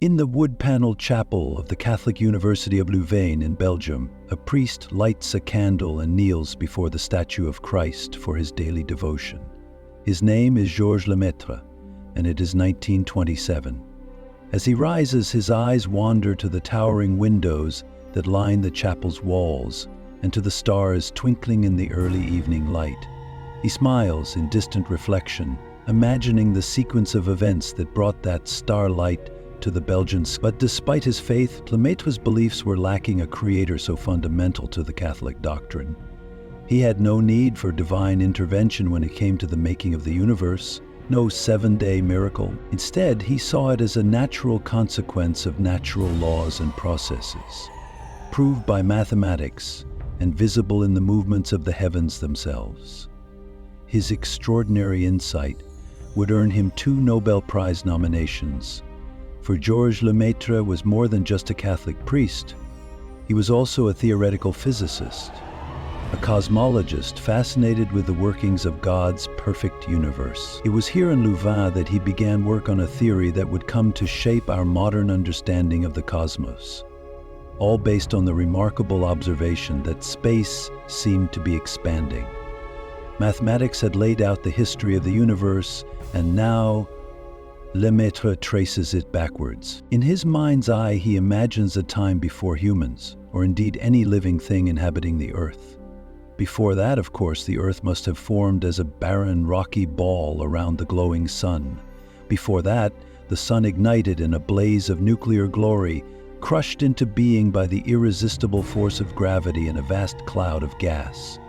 In the wood-paneled chapel of the Catholic University of Louvain in Belgium, a priest lights a candle and kneels before the statue of Christ for his daily devotion. His name is Georges Lemaître, and it is 1927. As he rises, his eyes wander to the towering windows that line the chapel's walls and to the stars twinkling in the early evening light. He smiles in distant reflection, imagining the sequence of events that brought that starlight to the Belgian sky. But despite his faith, Lemaître's beliefs were lacking a creator so fundamental to the Catholic doctrine. He had no need for divine intervention when it came to the making of the universe, no seven-day miracle. Instead, he saw it as a natural consequence of natural laws and processes, proved by mathematics and visible in the movements of the heavens themselves. His extraordinary insight would earn him 2 Nobel Prize nominations. For Georges Lemaître was more than just a Catholic priest. He was also a theoretical physicist, a cosmologist fascinated with the workings of God's perfect universe. It was here in Louvain that he began work on a theory that would come to shape our modern understanding of the cosmos, all based on the remarkable observation that space seemed to be expanding. Mathematics had laid out the history of the universe, and now Lemaître traces it backwards. In his mind's eye, he imagines a time before humans, or indeed any living thing inhabiting the Earth. Before that, of course, the Earth must have formed as a barren, rocky ball around the glowing sun. Before that, the sun ignited in a blaze of nuclear glory, crushed into being by the irresistible force of gravity in a vast cloud of gas.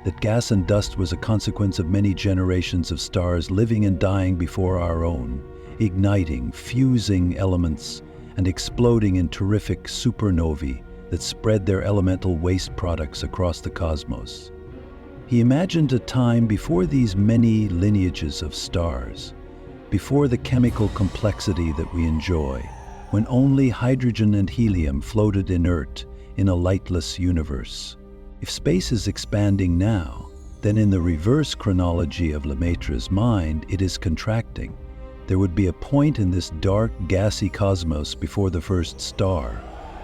That gas and dust was a consequence of many generations of stars living and dying before our own, igniting, fusing elements, and exploding in terrific supernovae that spread their elemental waste products across the cosmos. He imagined a time before these many lineages of stars, before the chemical complexity that we enjoy, when only hydrogen and helium floated inert in a lightless universe. If space is expanding now, then in the reverse chronology of Lemaître's mind, it is contracting. There would be a point in this dark, gassy cosmos before the first star,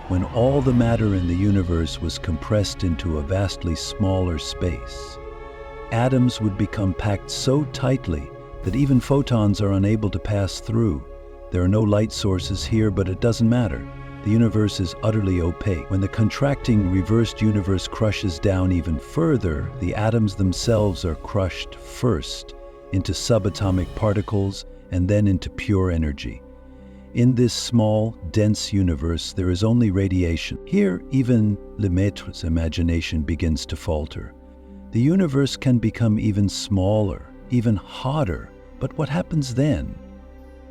when all the matter in the universe was compressed into a vastly smaller space. Atoms would become packed so tightly that even photons are unable to pass through. There are no light sources here, but it doesn't matter. The universe is utterly opaque. When the contracting reversed universe crushes down even further, the atoms themselves are crushed first into subatomic particles and then into pure energy. In this small, dense universe, there is only radiation. Here, even Lemaître's imagination begins to falter. The universe can become even smaller, even hotter, but what happens then?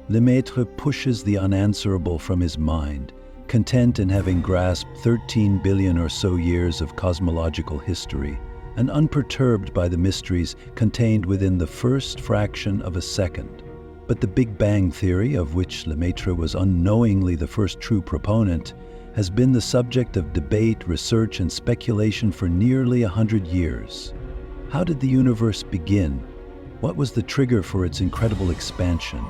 Lemaître pushes the unanswerable from his mind, content in having grasped 13 billion or so years of cosmological history, and unperturbed by the mysteries contained within the first fraction of a second. But the Big Bang theory, of which Lemaître was unknowingly the first true proponent, has been the subject of debate, research, and speculation for nearly 100 years. How did the universe begin? What was the trigger for its incredible expansion?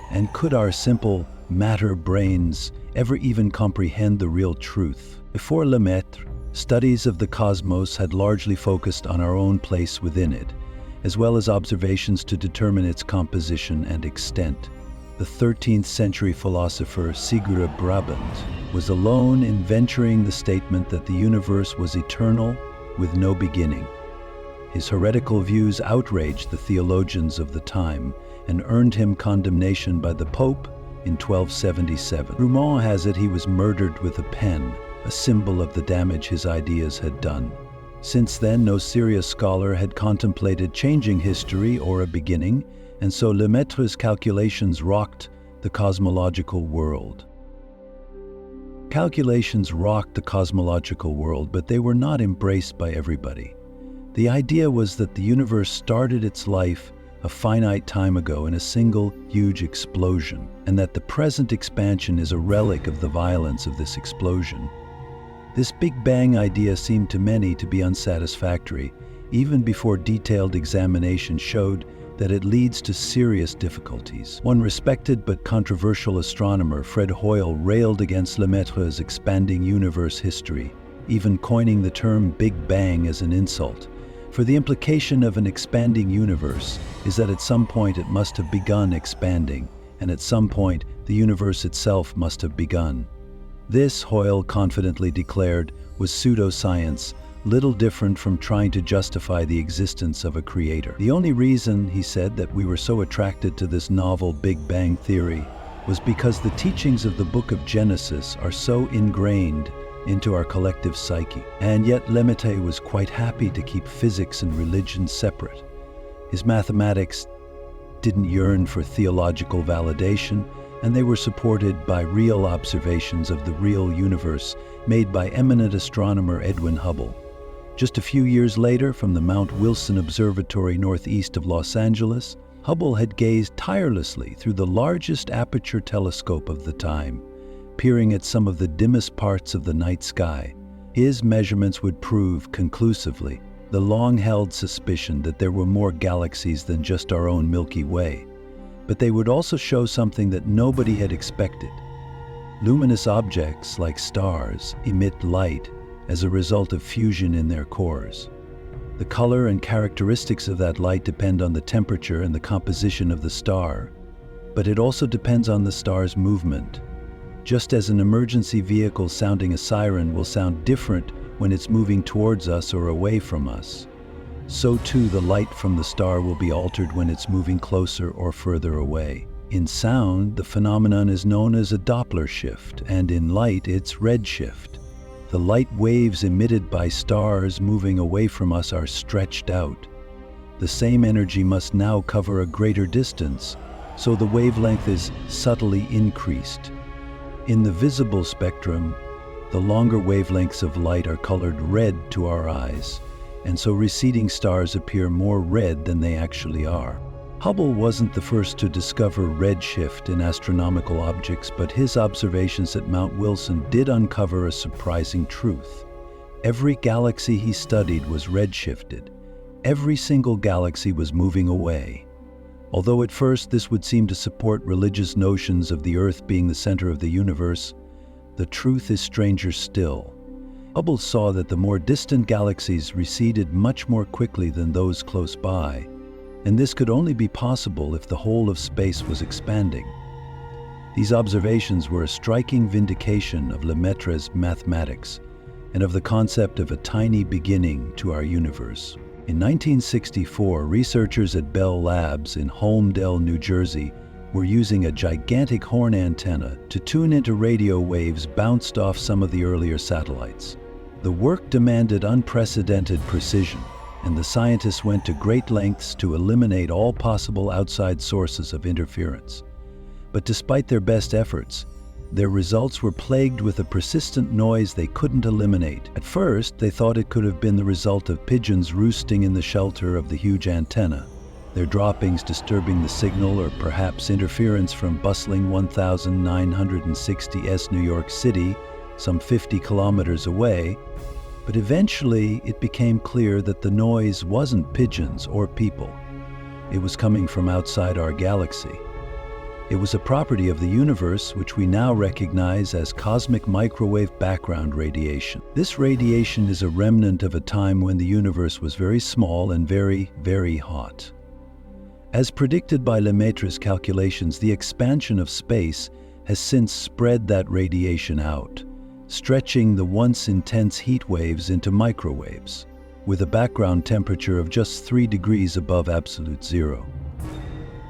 And could our simple matter brains ever even comprehend the real truth? Before Lemaître, studies of the cosmos had largely focused on our own place within it, as well as observations to determine its composition and extent. The 13th century philosopher Sigurd Brabant was alone in venturing the statement that the universe was eternal with no beginning. His heretical views outraged the theologians of the time and earned him condemnation by the Pope in 1277. Rumont has it he was murdered with a pen, a symbol of the damage his ideas had done. Since then, no serious scholar had contemplated changing history or a beginning, and so Lemaître's calculations rocked the cosmological world. Calculations rocked the cosmological world, but they were not embraced by everybody. The idea was that the universe started its life a finite time ago in a single, huge explosion, and that the present expansion is a relic of the violence of this explosion. This Big Bang idea seemed to many to be unsatisfactory, even before detailed examination showed that it leads to serious difficulties. One respected but controversial astronomer, Fred Hoyle, railed against Lemaître's expanding universe history, even coining the term Big Bang as an insult. For the implication of an expanding universe is that at some point it must have begun expanding, and at some point the universe itself must have begun. This, Hoyle confidently declared, was pseudoscience, little different from trying to justify the existence of a creator. The only reason, he said, that we were so attracted to this novel Big Bang theory was because the teachings of the book of Genesis are so ingrained into our collective psyche. And yet Lemaître was quite happy to keep physics and religion separate. His mathematics didn't yearn for theological validation, and they were supported by real observations of the real universe made by eminent astronomer Edwin Hubble. Just a few years later, from the Mount Wilson Observatory northeast of Los Angeles, Hubble had gazed tirelessly through the largest aperture telescope of the time, peering at some of the dimmest parts of the night sky. His measurements would prove conclusively the long-held suspicion that there were more galaxies than just our own Milky Way. But they would also show something that nobody had expected. Luminous objects, like stars, emit light as a result of fusion in their cores. The color and characteristics of that light depend on the temperature and the composition of the star, but it also depends on the star's movement. Just as an emergency vehicle sounding a siren will sound different when it's moving towards us or away from us, so too the light from the star will be altered when it's moving closer or further away. In sound, the phenomenon is known as a Doppler shift, and in light, it's redshift. The light waves emitted by stars moving away from us are stretched out. The same energy must now cover a greater distance, so the wavelength is subtly increased. In the visible spectrum, the longer wavelengths of light are colored red to our eyes, and so receding stars appear more red than they actually are. Hubble wasn't the first to discover redshift in astronomical objects, but his observations at Mount Wilson did uncover a surprising truth. Every galaxy he studied was redshifted. Every single galaxy was moving away. Although at first this would seem to support religious notions of the Earth being the center of the universe, the truth is stranger still. Hubble saw that the more distant galaxies receded much more quickly than those close by, and this could only be possible if the whole of space was expanding. These observations were a striking vindication of Lemaître's mathematics and of the concept of a tiny beginning to our universe. In 1964, researchers at Bell Labs in Holmdel, New Jersey, were using a gigantic horn antenna to tune into radio waves bounced off some of the earlier satellites. The work demanded unprecedented precision, and the scientists went to great lengths to eliminate all possible outside sources of interference. But despite their best efforts, their results were plagued with a persistent noise they couldn't eliminate. At first, they thought it could have been the result of pigeons roosting in the shelter of the huge antenna, their droppings disturbing the signal, or perhaps interference from bustling 1960s New York City, some 50 kilometers away. But eventually, it became clear that the noise wasn't pigeons or people. It was coming from outside our galaxy. It was a property of the universe which we now recognize as cosmic microwave background radiation. This radiation is a remnant of a time when the universe was very small and very, very hot. As predicted by Lemaître's calculations, the expansion of space has since spread that radiation out, stretching the once intense heat waves into microwaves, with a background temperature of just 3 degrees above absolute zero.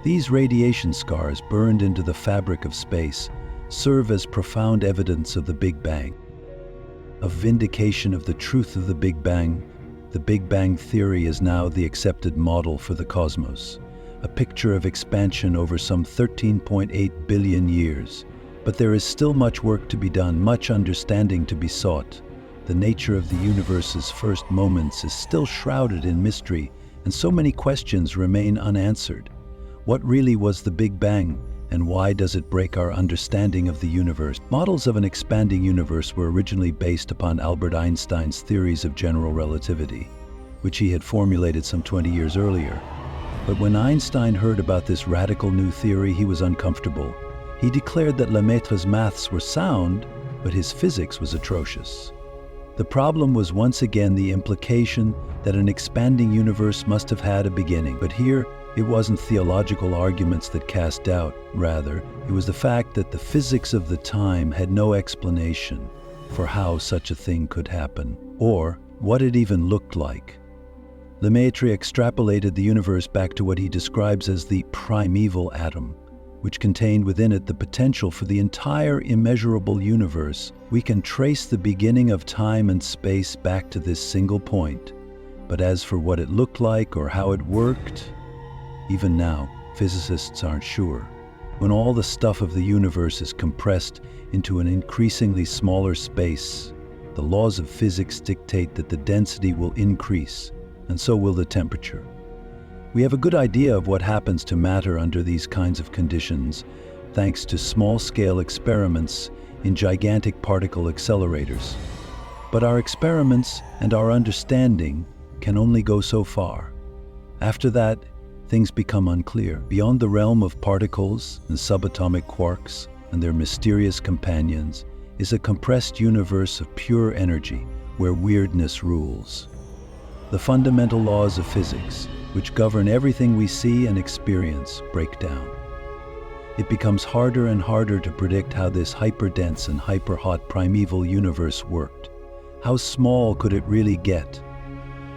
These radiation scars burned into the fabric of space serve as profound evidence of the Big Bang. A vindication of the truth of the Big Bang theory is now the accepted model for the cosmos, a picture of expansion over some 13.8 billion years. But there is still much work to be done, much understanding to be sought. The nature of the universe's first moments is still shrouded in mystery, and so many questions remain unanswered. What really was the Big Bang, and why does it break our understanding of the universe? Models of an expanding universe were originally based upon Albert Einstein's theories of general relativity, which he had formulated some 20 years earlier. But when Einstein heard about this radical new theory, he was uncomfortable. He declared that Lemaître's maths were sound, but his physics was atrocious. The problem was once again the implication that an expanding universe must have had a beginning. But here, it wasn't theological arguments that cast doubt. Rather, it was the fact that the physics of the time had no explanation for how such a thing could happen, or what it even looked like. Lemaître extrapolated the universe back to what he describes as the primeval atom, which contained within it the potential for the entire immeasurable universe. We can trace the beginning of time and space back to this single point. But as for what it looked like or how it worked, even now, physicists aren't sure. When all the stuff of the universe is compressed into an increasingly smaller space, the laws of physics dictate that the density will increase, and so will the temperature. We have a good idea of what happens to matter under these kinds of conditions, thanks to small-scale experiments in gigantic particle accelerators. But our experiments and our understanding can only go so far. After that, things become unclear. Beyond the realm of particles and subatomic quarks and their mysterious companions is a compressed universe of pure energy where weirdness rules. The fundamental laws of physics, which govern everything we see and experience, break down. It becomes harder and harder to predict how this hyperdense and hyperhot primeval universe worked. How small could it really get?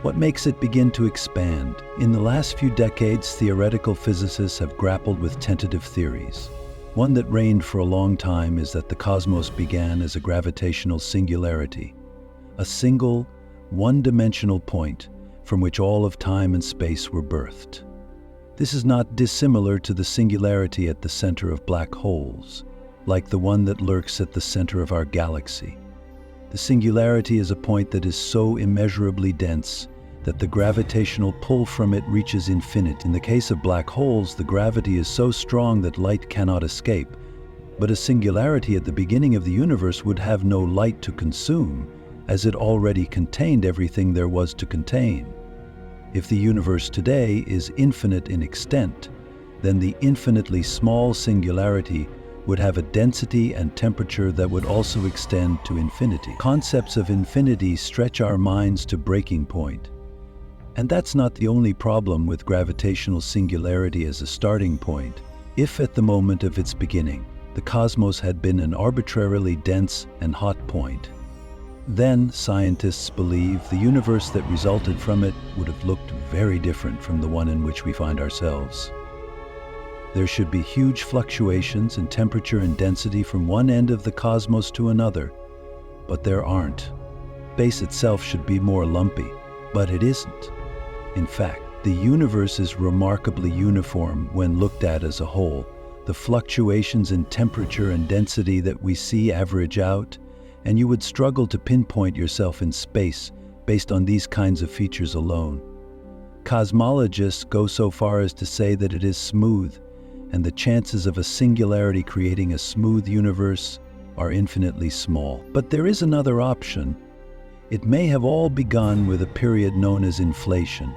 What makes it begin to expand? In the last few decades, theoretical physicists have grappled with tentative theories. One that reigned for a long time is that the cosmos began as a gravitational singularity, a single, one-dimensional point from which all of time and space were birthed. This is not dissimilar to the singularity at the center of black holes, like the one that lurks at the center of our galaxy. The singularity is a point that is so immeasurably dense that the gravitational pull from it reaches infinite. In the case of black holes, the gravity is so strong that light cannot escape. But a singularity at the beginning of the universe would have no light to consume, as it already contained everything there was to contain. If the universe today is infinite in extent, then the infinitely small singularity would have a density and temperature that would also extend to infinity. Concepts of infinity stretch our minds to breaking point. And that's not the only problem with gravitational singularity as a starting point. If at the moment of its beginning, the cosmos had been an arbitrarily dense and hot point, then scientists believe the universe that resulted from it would have looked very different from the one in which we find ourselves. There should be huge fluctuations in temperature and density from one end of the cosmos to another, but there aren't. Space itself should be more lumpy, but it isn't. In fact, the universe is remarkably uniform when looked at as a whole. The fluctuations in temperature and density that we see average out, and you would struggle to pinpoint yourself in space based on these kinds of features alone. Cosmologists go so far as to say that it is smooth, and the chances of a singularity creating a smooth universe are infinitely small. But there is another option. It may have all begun with a period known as inflation.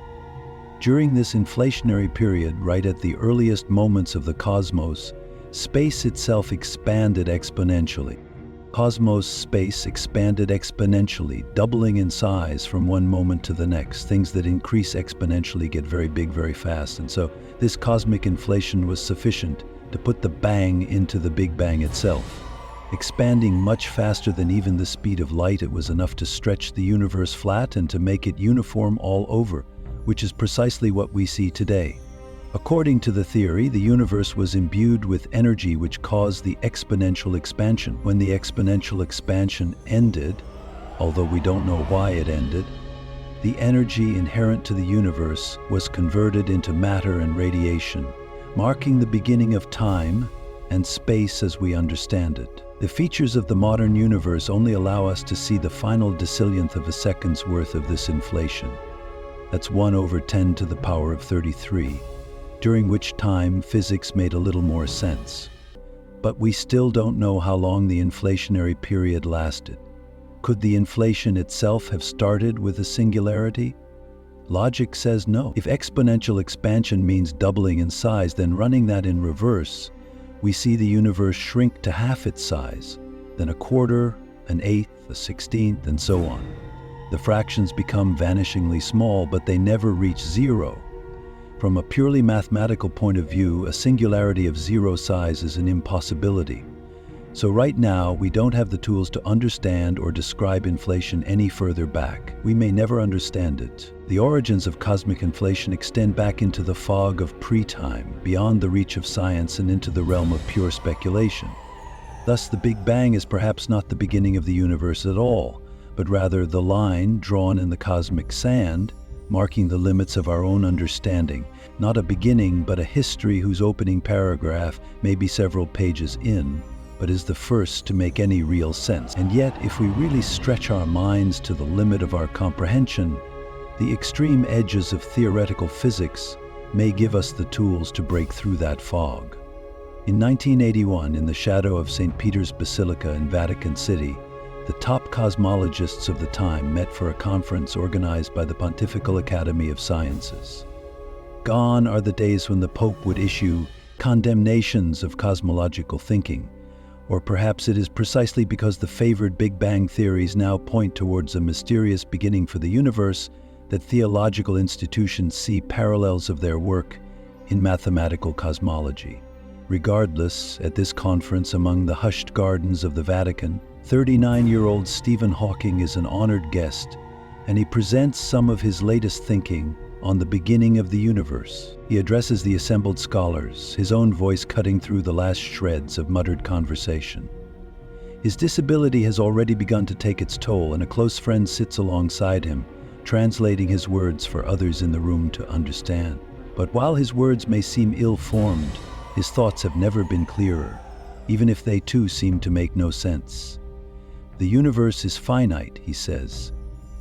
During this inflationary period, right at the earliest moments of the cosmos, space itself expanded exponentially. Cosmos space expanded exponentially, doubling in size from one moment to the next. Things that increase exponentially get very big very fast. And so this cosmic inflation was sufficient to put the bang into the Big Bang itself. Expanding much faster than even the speed of light, it was enough to stretch the universe flat and to make it uniform all over, which is precisely what we see today. According to the theory, the universe was imbued with energy which caused the exponential expansion. When the exponential expansion ended, although we don't know why it ended, the energy inherent to the universe was converted into matter and radiation, marking the beginning of time and space as we understand it. The features of the modern universe only allow us to see the final decillionth of a second's worth of this inflation. That's 1/10 to the power of 33. During which time physics made a little more sense. But we still don't know how long the inflationary period lasted. Could the inflation itself have started with a singularity? Logic says no. If exponential expansion means doubling in size, then running that in reverse, we see the universe shrink to half its size, then a quarter, an eighth, a 16th, and so on. The fractions become vanishingly small, but they never reach zero. From a purely mathematical point of view, a singularity of zero size is an impossibility. So right now, we don't have the tools to understand or describe inflation any further back. We may never understand it. The origins of cosmic inflation extend back into the fog of pre-time, beyond the reach of science and into the realm of pure speculation. Thus, the Big Bang is perhaps not the beginning of the universe at all, but rather the line drawn in the cosmic sand, marking the limits of our own understanding. Not a beginning, but a history whose opening paragraph may be several pages in, but is the first to make any real sense. And yet, if we really stretch our minds to the limit of our comprehension, the extreme edges of theoretical physics may give us the tools to break through that fog. In 1981, in the shadow of St. Peter's Basilica in Vatican City, the top cosmologists of the time met for a conference organized by the Pontifical Academy of Sciences. Gone are the days when the Pope would issue condemnations of cosmological thinking. Or perhaps it is precisely because the favored Big Bang theories now point towards a mysterious beginning for the universe that theological institutions see parallels of their work in mathematical cosmology. Regardless, at this conference among the hushed gardens of the Vatican, 39-year-old Stephen Hawking is an honored guest, and he presents some of his latest thinking on the beginning of the universe. He addresses the assembled scholars, his own voice cutting through the last shreds of muttered conversation. His disability has already begun to take its toll, and a close friend sits alongside him, translating his words for others in the room to understand. But while his words may seem ill-formed, his thoughts have never been clearer, even if they too seem to make no sense. The universe is finite, he says,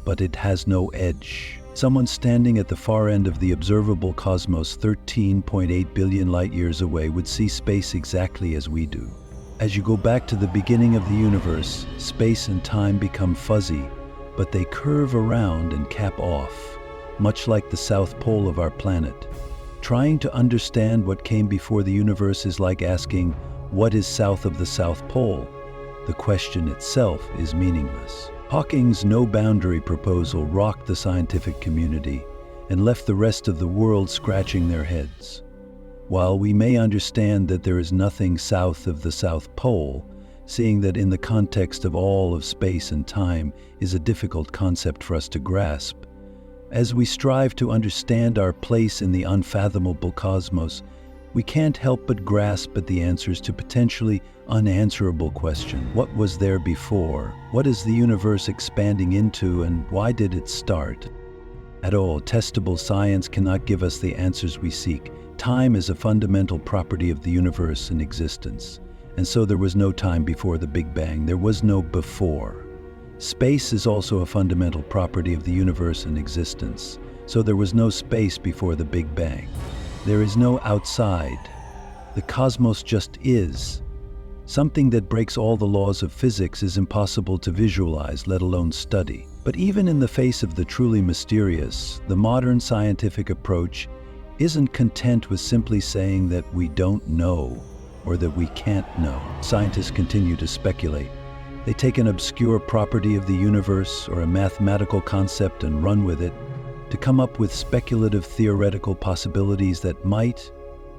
but it has no edge. Someone standing at the far end of the observable cosmos 13.8 billion light-years away would see space exactly as we do. As you go back to the beginning of the universe, space and time become fuzzy, but they curve around and cap off, much like the South Pole of our planet. Trying to understand what came before the universe is like asking, what is south of the South Pole? The question itself is meaningless. Hawking's no-boundary proposal rocked the scientific community and left the rest of the world scratching their heads. While we may understand that there is nothing south of the South Pole, seeing that in the context of all of space and time is a difficult concept for us to grasp, as we strive to understand our place in the unfathomable cosmos, we can't help but grasp at the answers to potentially unanswerable questions. What was there before? What is the universe expanding into, and why did it start? At all, testable science cannot give us the answers we seek. Time is a fundamental property of the universe and existence. And so there was no time before the Big Bang. There was no before. Space is also a fundamental property of the universe and existence. So there was no space before the Big Bang. There is no outside. The cosmos just is. Something that breaks all the laws of physics is impossible to visualize, let alone study. But even in the face of the truly mysterious, the modern scientific approach isn't content with simply saying that we don't know or that we can't know. Scientists continue to speculate. They take an obscure property of the universe or a mathematical concept and run with it to come up with speculative theoretical possibilities that might,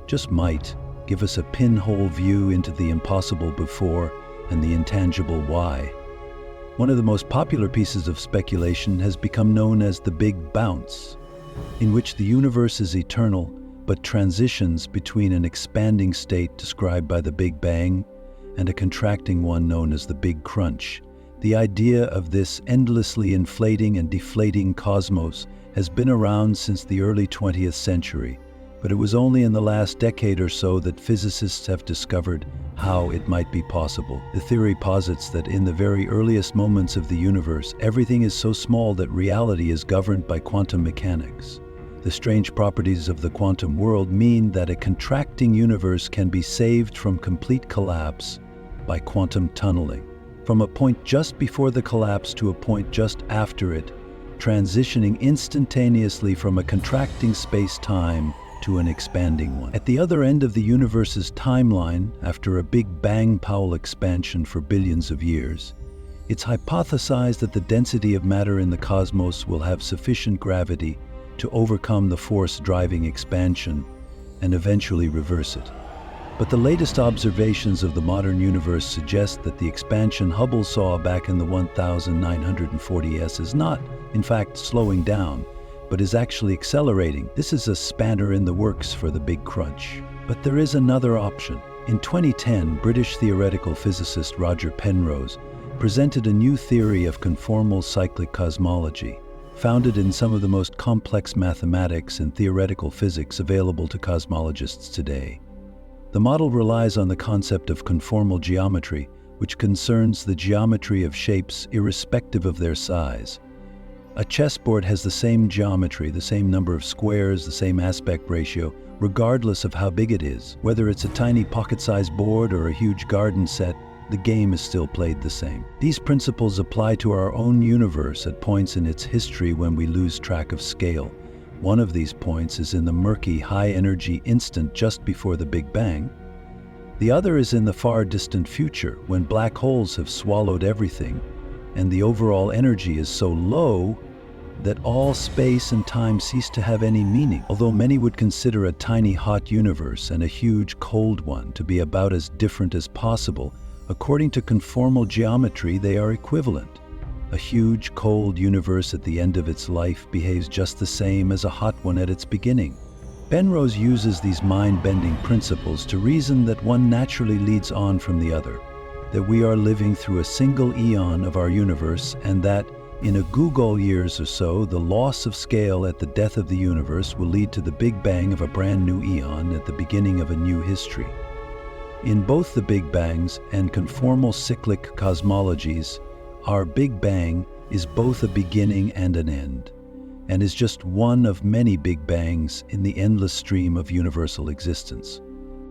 just might, give us a pinhole view into the impossible before and the intangible why. One of the most popular pieces of speculation has become known as the Big Bounce, in which the universe is eternal but transitions between an expanding state described by the Big Bang and a contracting one known as the Big Crunch. The idea of this endlessly inflating and deflating cosmos has been around since the early 20th century, but it was only in the last decade or so that physicists have discovered how it might be possible. The theory posits that in the very earliest moments of the universe, everything is so small that reality is governed by quantum mechanics. The strange properties of the quantum world mean that a contracting universe can be saved from complete collapse by quantum tunneling. From a point just before the collapse to a point just after it, transitioning instantaneously from a contracting space-time to an expanding one. At the other end of the universe's timeline, after a Big Bang Powell expansion for billions of years, it's hypothesized that the density of matter in the cosmos will have sufficient gravity to overcome the force driving expansion and eventually reverse it. But the latest observations of the modern universe suggest that the expansion Hubble saw back in the 1940s is not, in fact, slowing down, but is actually accelerating. This is a spanner in the works for the Big Crunch. But there is another option. In 2010, British theoretical physicist Roger Penrose presented a new theory of conformal cyclic cosmology, founded in some of the most complex mathematics and theoretical physics available to cosmologists today. The model relies on the concept of conformal geometry, which concerns the geometry of shapes irrespective of their size. A chessboard has the same geometry, the same number of squares, the same aspect ratio, regardless of how big it is. Whether it's a tiny pocket-sized board or a huge garden set, the game is still played the same. These principles apply to our own universe at points in its history when we lose track of scale. One of these points is in the murky, high-energy instant just before the Big Bang. The other is in the far distant future, when black holes have swallowed everything, and the overall energy is so low that all space and time cease to have any meaning. Although many would consider a tiny hot universe and a huge cold one to be about as different as possible, according to conformal geometry, they are equivalent. A huge, cold universe at the end of its life behaves just the same as a hot one at its beginning. Penrose uses these mind-bending principles to reason that one naturally leads on from the other, that we are living through a single eon of our universe, and that, in a googol years or so, the loss of scale at the death of the universe will lead to the Big Bang of a brand new eon at the beginning of a new history. In both the Big Bangs and conformal cyclic cosmologies, our Big Bang is both a beginning and an end, and is just one of many Big Bangs in the endless stream of universal existence.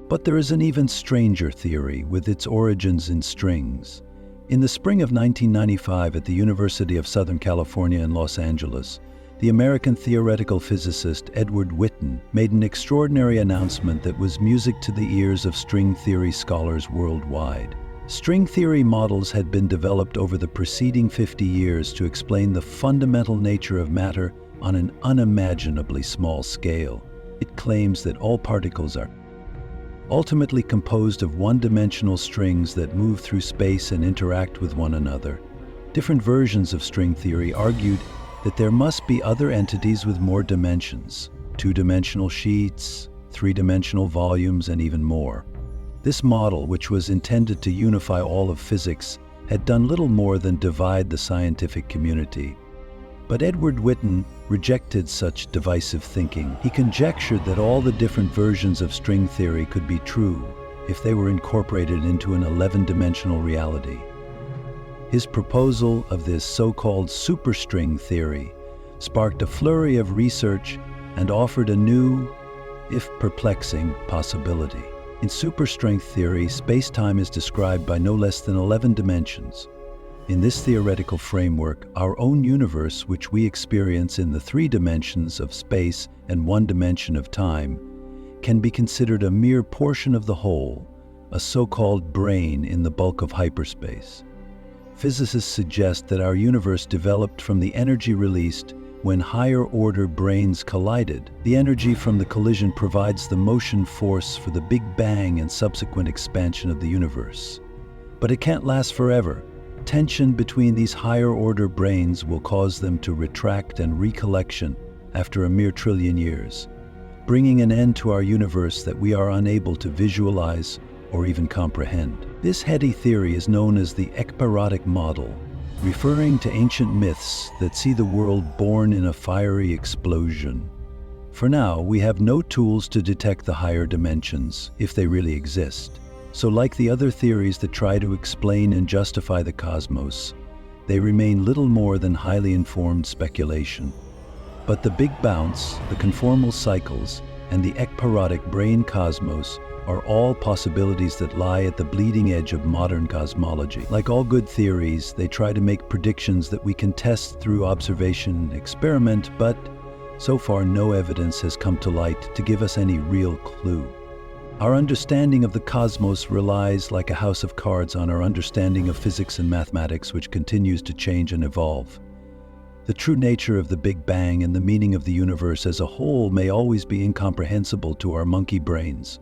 But there is an even stranger theory with its origins in strings. In the spring of 1995 at the University of Southern California in Los Angeles, the American theoretical physicist Edward Witten made an extraordinary announcement that was music to the ears of string theory scholars worldwide. String theory models had been developed over the preceding 50 years to explain the fundamental nature of matter on an unimaginably small scale. It claims that all particles are ultimately composed of one-dimensional strings that move through space and interact with one another. Different versions of string theory argued that there must be other entities with more dimensions, two-dimensional sheets, three-dimensional volumes, and even more. This model, which was intended to unify all of physics, had done little more than divide the scientific community. But Edward Witten rejected such divisive thinking. He conjectured that all the different versions of string theory could be true if they were incorporated into an 11-dimensional reality. His proposal of this so-called superstring theory sparked a flurry of research and offered a new, if perplexing, possibility. In superstrength theory, space-time is described by no less than 11 dimensions. In this theoretical framework, our own universe, which we experience in the 3 dimensions of space and 1 dimension of time, can be considered a mere portion of the whole, a so-called brain in the bulk of hyperspace. Physicists suggest that our universe developed from the energy released when higher-order brains collided. The energy from the collision provides the motion force for the Big Bang and subsequent expansion of the universe. But it can't last forever. Tension between these higher-order brains will cause them to retract and recollection after a mere trillion years, bringing an end to our universe that we are unable to visualize or even comprehend. This heady theory is known as the Ekpyrotic model, referring to ancient myths that see the world born in a fiery explosion. For now, we have no tools to detect the higher dimensions, if they really exist. So like the other theories that try to explain and justify the cosmos, they remain little more than highly informed speculation. But the Big Bounce, the conformal cycles, and the ekpyrotic brain cosmos are all possibilities that lie at the bleeding edge of modern cosmology. Like all good theories, they try to make predictions that we can test through observation and experiment, but so far no evidence has come to light to give us any real clue. Our understanding of the cosmos relies like a house of cards on our understanding of physics and mathematics, which continues to change and evolve. The true nature of the Big Bang and the meaning of the universe as a whole may always be incomprehensible to our monkey brains.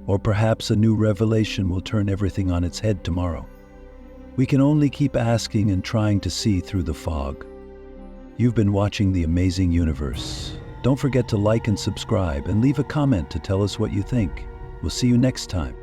Or perhaps a new revelation will turn everything on its head tomorrow. We can only keep asking and trying to see through the fog. You've been watching The Amazing Universe. Don't forget to like and subscribe and leave a comment to tell us what you think. We'll see you next time.